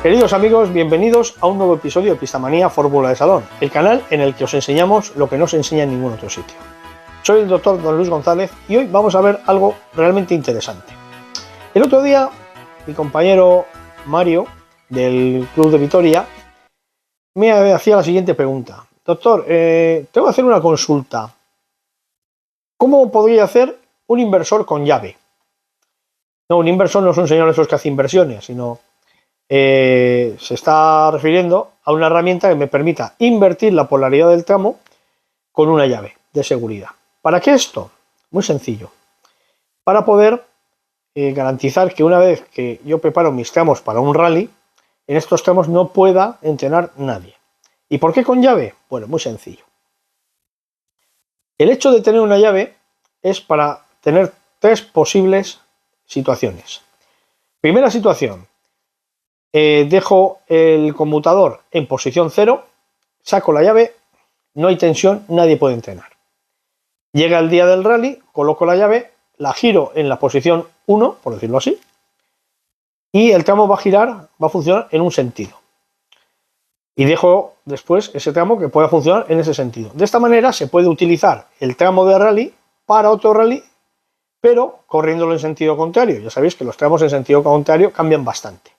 Queridos amigos, bienvenidos a un nuevo episodio de Pistamanía Fórmula de Salón, el canal en el que os enseñamos lo que no se enseña en ningún otro sitio. Soy el doctor Don Luis González y hoy vamos a ver algo realmente interesante. El otro día, mi compañero Mario, del Club de Vitoria, me hacía la siguiente pregunta. Doctor, tengo que hacer una consulta. ¿Cómo podría hacer un inversor con llave? No, un inversor no es un señor de esos que hace inversiones, sino... se está refiriendo a una herramienta que me permita invertir la polaridad del tramo con una llave de seguridad. ¿Para qué esto? Muy sencillo. Para poder garantizar que una vez que yo preparo mis tramos para un rally, en estos tramos no pueda entrenar nadie. ¿Y por qué con llave? Bueno, muy sencillo. El hecho de tener una llave es para tener tres posibles situaciones. Primera situación. Dejo el conmutador en posición 0, saco la llave, no hay tensión, nadie puede entrenar. Llega el día del rally, coloco la llave, la giro en la posición 1, por decirlo así, y el tramo va a girar, va a funcionar en un sentido. Y dejo después ese tramo que pueda funcionar en ese sentido. De esta manera se puede utilizar el tramo de rally para otro rally, pero corriéndolo en sentido contrario. Ya sabéis que los tramos en sentido contrario cambian bastante.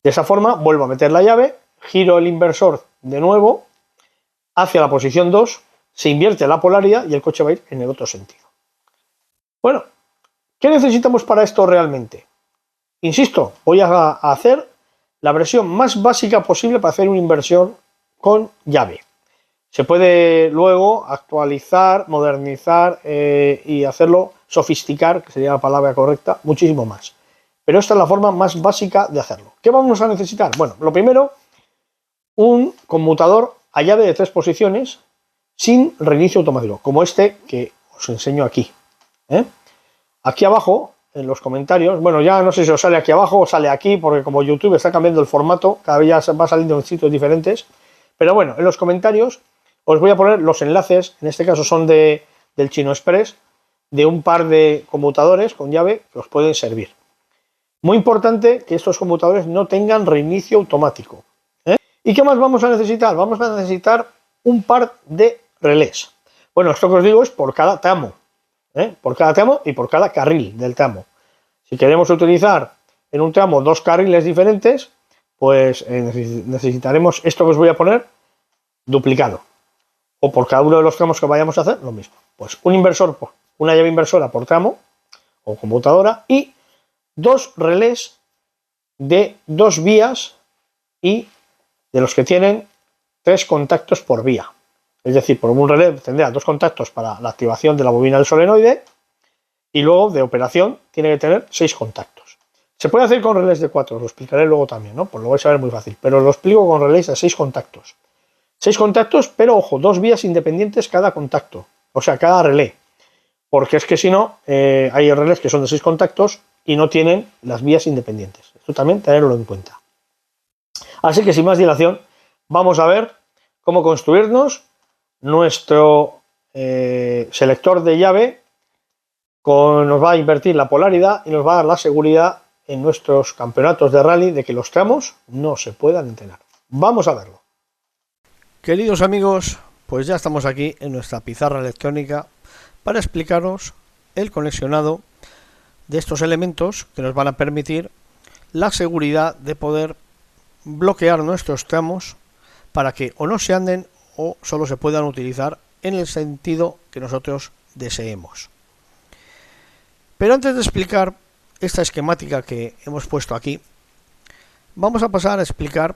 De esa forma vuelvo a meter la llave, giro el inversor de nuevo hacia la posición 2, se invierte la polaridad y el coche va a ir en el otro sentido. Bueno, ¿qué necesitamos para esto realmente? Insisto, voy a hacer la versión más básica posible para hacer una inversión con llave. Se puede luego actualizar, modernizar y hacerlo sofisticar, que sería la palabra correcta, muchísimo más. Pero esta es la forma más básica de hacerlo. ¿Qué vamos a necesitar? Bueno, lo primero, un conmutador a llave de 3 posiciones sin reinicio automático, como este que os enseño aquí. Aquí abajo, en los comentarios, bueno, ya no sé si os sale aquí abajo o sale aquí, porque como YouTube está cambiando el formato, cada vez ya va saliendo en sitios diferentes. Pero bueno, en los comentarios os voy a poner los enlaces, en este caso son del Chino Express, de un par de conmutadores con llave que os pueden servir. Muy importante que estos conmutadores no tengan reinicio automático. ¿Y qué más vamos a necesitar? Vamos a necesitar un par de relés. Bueno, esto que os digo es por cada tramo. Por cada tramo y por cada carril del tramo. Si queremos utilizar en un tramo 2 carriles diferentes, pues necesitaremos esto que os voy a poner duplicado. O por cada uno de los tramos que vayamos a hacer, lo mismo. Pues un inversor, una llave inversora por tramo o conmutadora y 2 relés de 2 vías y de los que tienen 3 contactos por vía. Es decir, por un relé tendrá 2 contactos para la activación de la bobina del solenoide y luego de operación tiene que tener 6 contactos. Se puede hacer con relés de 4, os lo explicaré luego también, ¿no? Pues lo vais a ver muy fácil, pero lo explico con relés de 6 contactos. 6 contactos, pero ojo, 2 vías independientes cada contacto, o sea, cada relé. Porque es que si no, hay relés que son de 6 contactos y no tienen las vías independientes. Esto también tenerlo en cuenta. Así que sin más dilación, vamos a ver cómo construirnos nuestro selector de llave. Nos va a invertir la polaridad y nos va a dar la seguridad en nuestros campeonatos de rally de que los tramos no se puedan entrenar. Vamos a verlo. Queridos amigos, pues ya estamos aquí en nuestra pizarra electrónica para explicaros el conexionado de estos elementos que nos van a permitir la seguridad de poder bloquear nuestros tramos para que o no se anden o solo se puedan utilizar en el sentido que nosotros deseemos. Pero antes de explicar esta esquemática que hemos puesto aquí, vamos a pasar a explicar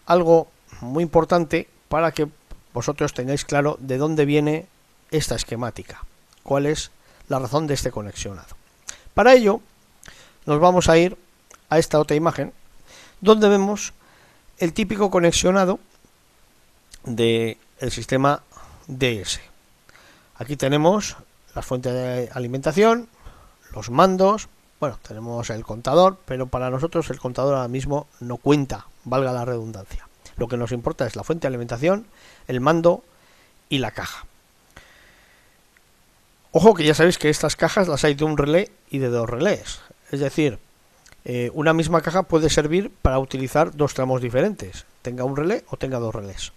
algo muy importante para que vosotros tengáis claro de dónde viene esta esquemática, cuál es la razón de este conexionado. Para ello nos vamos a ir a esta otra imagen donde vemos el típico conexionado del sistema DS. Aquí tenemos la fuente de alimentación, los mandos, bueno, tenemos el contador, pero para nosotros el contador ahora mismo no cuenta, valga la redundancia. Lo que nos importa es la fuente de alimentación, el mando y la caja. Ojo que ya sabéis que estas cajas las hay de un relé y de 2 relés. Es decir, Una misma caja puede servir para utilizar dos tramos diferentes, tenga un relé o tenga dos relés.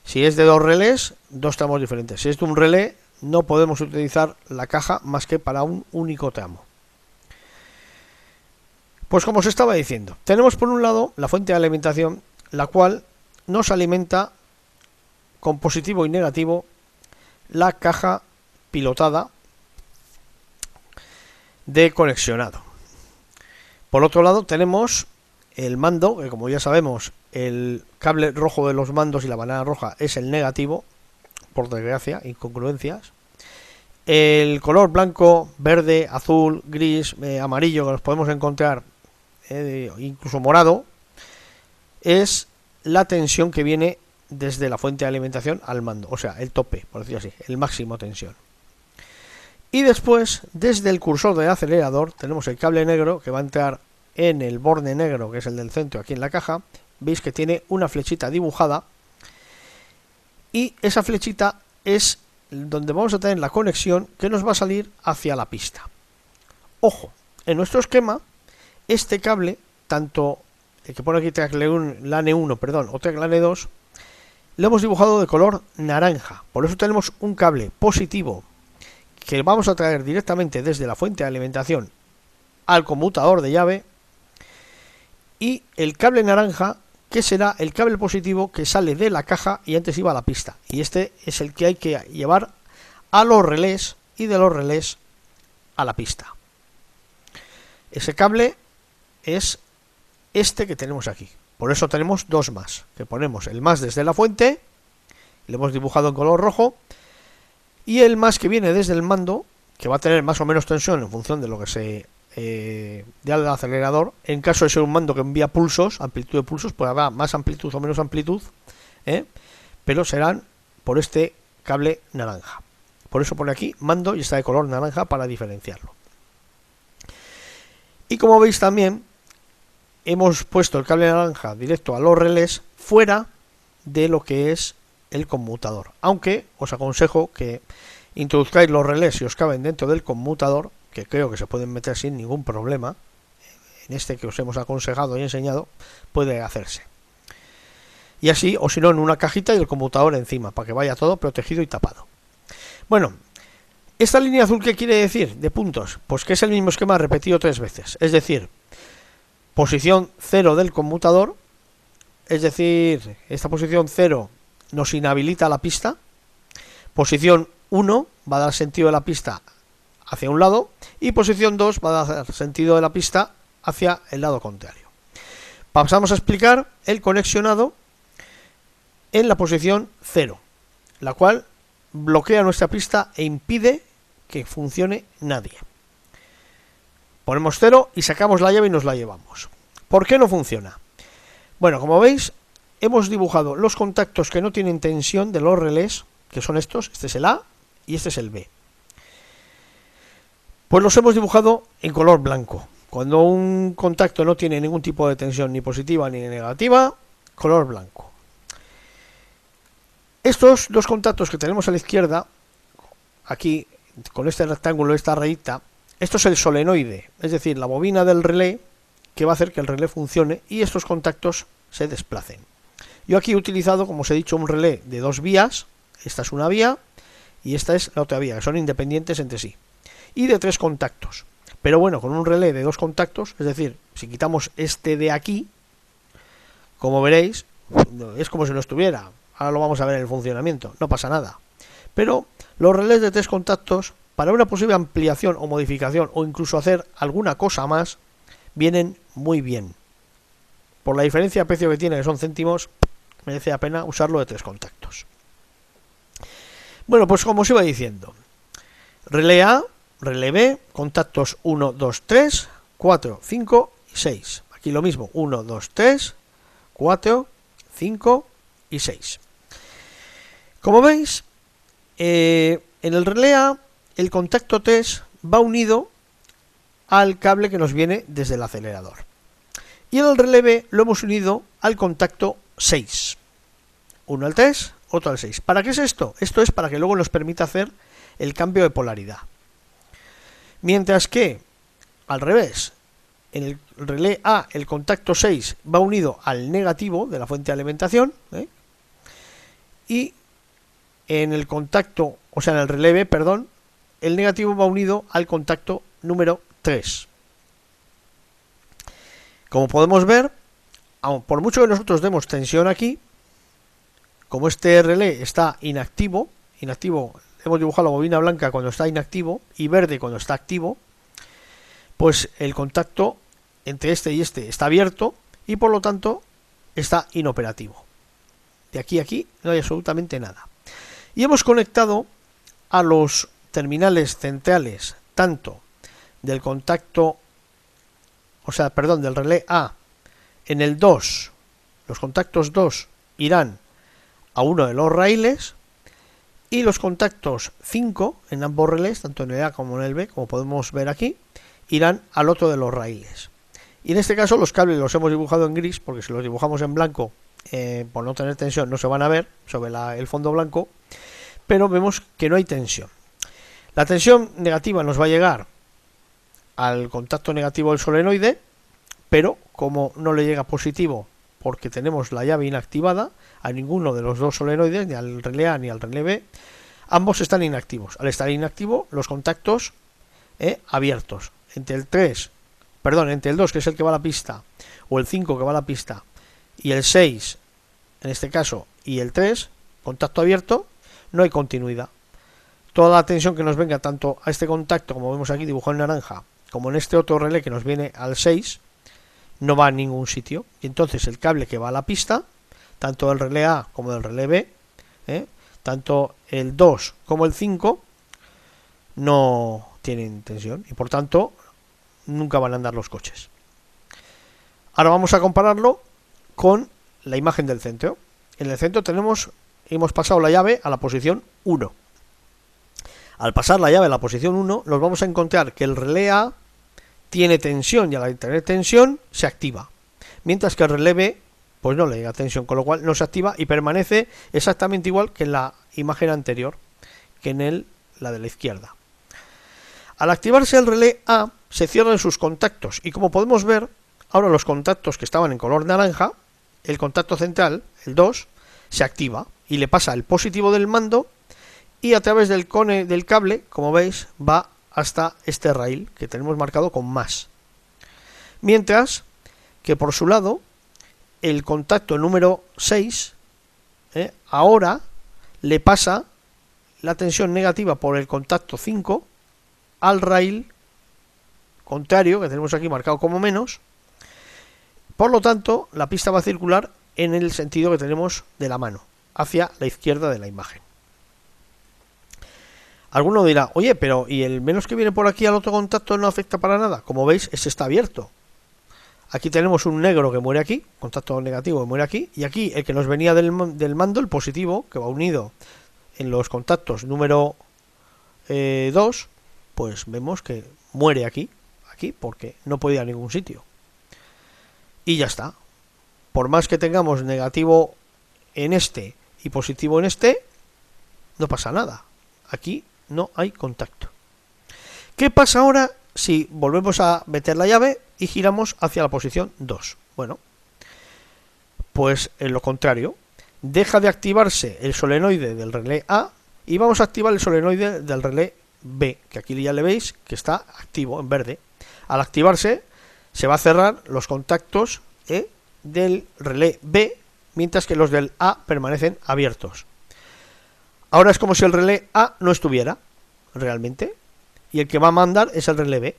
Si es de dos relés, dos tramos diferentes. Si es de un relé, no podemos utilizar la caja más que para un único tramo. Pues como os estaba diciendo, tenemos por un lado la fuente de alimentación, la cual nos alimenta con positivo y negativo la caja pilotada de conexionado. Por otro lado tenemos el mando, que como ya sabemos el cable rojo de los mandos y la banana roja es el negativo, por desgracia, incongruencias. El color blanco, verde, azul, gris, amarillo que nos podemos encontrar, incluso morado, es la tensión que viene desde la fuente de alimentación al mando, o sea, el tope, por decirlo así, el máximo tensión. Y después, desde el cursor del acelerador, tenemos el cable negro que va a entrar en el borde negro, que es el del centro aquí en la caja. Veis que tiene una flechita dibujada y esa flechita es donde vamos a tener la conexión que nos va a salir hacia la pista. Ojo, en nuestro esquema, este cable, tanto el que pone aquí LAN 1, perdón, o LAN 2, lo hemos dibujado de color naranja. Por eso tenemos un cable positivo que vamos a traer directamente desde la fuente de alimentación al conmutador de llave, y el cable naranja, que será el cable positivo que sale de la caja y antes iba a la pista, y este es el que hay que llevar a los relés y de los relés a la pista. Ese cable es este que tenemos aquí. Por eso tenemos dos más, que ponemos el más desde la fuente, lo hemos dibujado en color rojo, y el más que viene desde el mando, que va a tener más o menos tensión en función de lo que se del acelerador. En caso de ser un mando que envía pulsos, amplitud de pulsos, pues habrá más amplitud o menos amplitud, pero serán por este cable naranja. Por eso pone aquí mando y está de color naranja para diferenciarlo. Y como veis también hemos puesto el cable naranja directo a los relés fuera de lo que es el conmutador, aunque os aconsejo que introduzcáis los relés si os caben dentro del conmutador, que creo que se pueden meter sin ningún problema. En este que os hemos aconsejado y enseñado puede hacerse, y así, o si no, en una cajita y el conmutador encima, para que vaya todo protegido y tapado. Bueno, esta línea azul, ¿qué quiere decir? De puntos, pues que es el mismo esquema repetido 3 veces, es decir, posición 0 del conmutador, es decir, esta posición 0 nos inhabilita la pista, posición 1 va a dar sentido de la pista hacia un lado, y posición 2 va a dar sentido de la pista hacia el lado contrario. Pasamos a explicar el conexionado en la posición 0, la cual bloquea nuestra pista e impide que funcione nadie. Ponemos 0 y sacamos la llave y nos la llevamos. ¿Por qué no funciona? Bueno, como veis, hemos dibujado los contactos que no tienen tensión de los relés, que son estos, este es el A y este es el B. Pues los hemos dibujado en color blanco. Cuando un contacto no tiene ningún tipo de tensión, ni positiva ni negativa, color blanco. Estos dos contactos que tenemos a la izquierda, aquí con este rectángulo, esta rayita, esto es el solenoide, es decir, la bobina del relé que va a hacer que el relé funcione y estos contactos se desplacen. Yo aquí he utilizado, como os he dicho, un relé de 2 vías, esta es una vía y esta es la otra vía, que son independientes entre sí, y de 3 contactos. Pero bueno, con un relé de 2 contactos, es decir, si quitamos este de aquí, como veréis, es como si no estuviera. Ahora lo vamos a ver en el funcionamiento, no pasa nada. Pero los relés de 3 contactos, para una posible ampliación o modificación o incluso hacer alguna cosa más, vienen muy bien. Por la diferencia de precio que tiene, que son céntimos, merece la pena usarlo de 3 contactos. Bueno, pues como os iba diciendo, relé A, relé B, contactos 1, 2, 3, 4, 5 y 6. Aquí lo mismo, 1, 2, 3, 4, 5 y 6. Como veis, en el relé A, el contacto 3 va unido al cable que nos viene desde el acelerador. Y en el relé B lo hemos unido al contacto 6. Uno al 3, otro al 6. ¿Para qué es esto? Esto es para que luego nos permita hacer el cambio de polaridad. Mientras que, al revés, en el relé A el contacto 6 va unido al negativo de la fuente de alimentación, y en el contacto, o sea, en el relé B, perdón, el negativo va unido al contacto número 3. Como podemos ver, por mucho que nosotros demos tensión aquí, como este relé está inactivo, hemos dibujado la bobina blanca cuando está inactivo y verde cuando está activo, pues el contacto entre este y este está abierto y por lo tanto está inoperativo. De aquí a aquí no hay absolutamente nada. Y hemos conectado a los terminales centrales tanto del contacto, del relé A en el 2, los contactos 2 irán a uno de los raíles y los contactos 5 en ambos relés, tanto en el A como en el B, como podemos ver aquí, irán al otro de los raíles. Y en este caso los cables los hemos dibujado en gris, porque si los dibujamos en blanco, por no tener tensión, no se van a ver sobre el fondo blanco, pero vemos que no hay tensión. La tensión negativa nos va a llegar al contacto negativo del solenoide, pero como no le llega positivo porque tenemos la llave inactivada a ninguno de los dos solenoides, ni al relé A ni al relé B, ambos están inactivos. Al estar inactivo, los contactos abiertos entre el 2, que es el que va a la pista, o el 5 que va a la pista, y el 6, en este caso, y el 3, contacto abierto, no hay continuidad. Toda la tensión que nos venga tanto a este contacto, como vemos aquí dibujado en naranja, como en este otro relé que nos viene al 6, no va a ningún sitio. Y entonces el cable que va a la pista, tanto del relé A como del relé B, tanto el 2 como el 5, no tienen tensión y por tanto nunca van a andar los coches. Ahora vamos a compararlo con la imagen del centro. En el centro hemos pasado la llave a la posición 1. Al pasar la llave a la posición 1 nos vamos a encontrar que el relé A tiene tensión y al tener tensión se activa, mientras que el relé B pues no le llega tensión, con lo cual no se activa y permanece exactamente igual que en la imagen anterior, que en la de la izquierda. Al activarse el relé A se cierran sus contactos y como podemos ver, ahora los contactos que estaban en color naranja, el contacto central, el 2, se activa y le pasa el positivo del mando y a través del cable, como veis, va hasta este rail que tenemos marcado con más. Mientras que por su lado, el contacto número 6 ahora le pasa la tensión negativa por el contacto 5 al rail contrario, que tenemos aquí marcado como menos. Por lo tanto, la pista va a circular en el sentido que tenemos de la mano, hacia la izquierda de la imagen. Alguno dirá, oye, pero ¿y el menos que viene por aquí al otro contacto no afecta para nada? Como veis, ese está abierto. Aquí tenemos un negro que muere aquí, contacto negativo que muere aquí, y aquí el que nos venía del mando, el positivo, que va unido en los contactos número 2, pues vemos que muere aquí, porque no puede ir a ningún sitio. Y ya está. Por más que tengamos negativo en este y positivo en este, no pasa nada. Aquí no hay contacto. ¿Qué pasa ahora si volvemos a meter la llave y giramos hacia la posición 2? Bueno, pues en lo contrario, deja de activarse el solenoide del relé A y vamos a activar el solenoide del relé B, que aquí ya le veis que está activo en verde. Al activarse se va a cerrar los contactos del relé B, mientras que los del A permanecen abiertos. Ahora es como si el relé A no estuviera realmente y el que va a mandar es el relé B.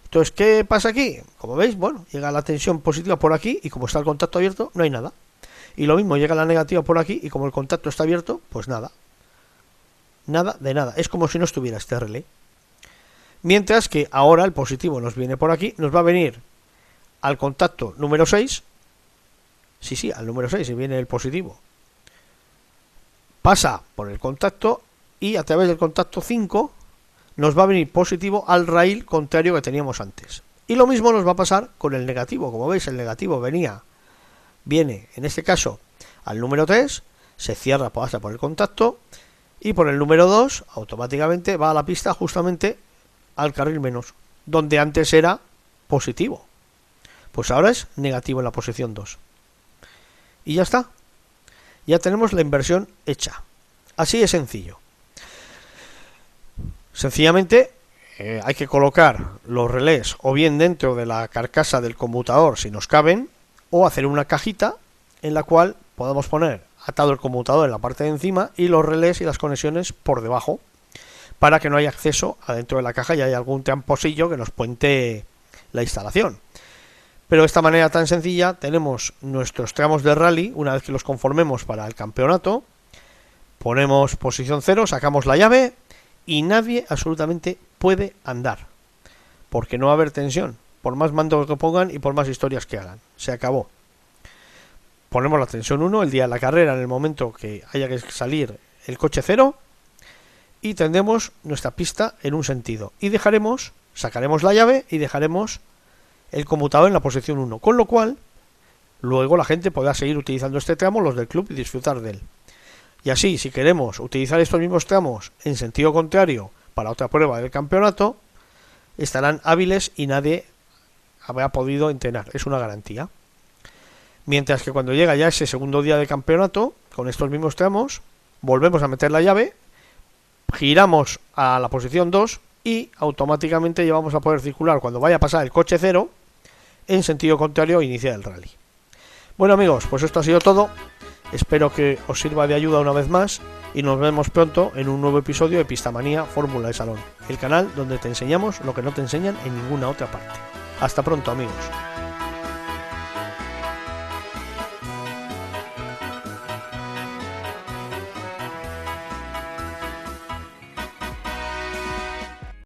Entonces, ¿qué pasa aquí? Como veis, bueno, llega la tensión positiva por aquí y como está el contacto abierto, no hay nada. Y lo mismo, llega la negativa por aquí y como el contacto está abierto, pues nada. Nada de nada. Es como si no estuviera este relé. Mientras que ahora el positivo nos viene por aquí, nos va a venir al contacto número 6. Sí, al número 6 y viene el positivo. Pasa por el contacto y a través del contacto 5 nos va a venir positivo al rail contrario que teníamos antes. Y lo mismo nos va a pasar con el negativo. Como veis, el negativo viene en este caso al número 3, se cierra, pasa por el contacto y por el número 2 automáticamente va a la pista justamente al carril menos, donde antes era positivo. Pues ahora es negativo en la posición 2. Y ya está. Ya tenemos la inversión hecha. Así de sencillo. Sencillamente hay que colocar los relés o bien dentro de la carcasa del conmutador si nos caben, o hacer una cajita en la cual podamos poner atado el conmutador en la parte de encima y los relés y las conexiones por debajo, para que no haya acceso adentro de la caja y haya algún tramposillo que nos puente la instalación. Pero de esta manera tan sencilla tenemos nuestros tramos de rally. Una vez que los conformemos para el campeonato, ponemos posición 0, sacamos la llave y nadie absolutamente puede andar, porque no va a haber tensión, por más mandos que pongan y por más historias que hagan. Se acabó. Ponemos la tensión 1 el día de la carrera, en el momento que haya que salir el coche 0, y tendremos nuestra pista en un sentido y sacaremos la llave y dejaremos el conmutador en la posición 1, con lo cual luego la gente podrá seguir utilizando este tramo, los del club, y disfrutar de él. Y así, si queremos utilizar estos mismos tramos en sentido contrario para otra prueba del campeonato, estarán hábiles y nadie habrá podido entrenar, es una garantía. Mientras que cuando llega ya ese segundo día de campeonato, con estos mismos tramos, volvemos a meter la llave, giramos a la posición 2 y automáticamente ya vamos a poder circular cuando vaya a pasar el coche 0 en sentido contrario e iniciar el rally. Bueno amigos, pues esto ha sido todo. Espero que os sirva de ayuda una vez más y nos vemos pronto en un nuevo episodio de Pistamanía Fórmula de Salón, el canal donde te enseñamos lo que no te enseñan en ninguna otra parte. Hasta pronto amigos.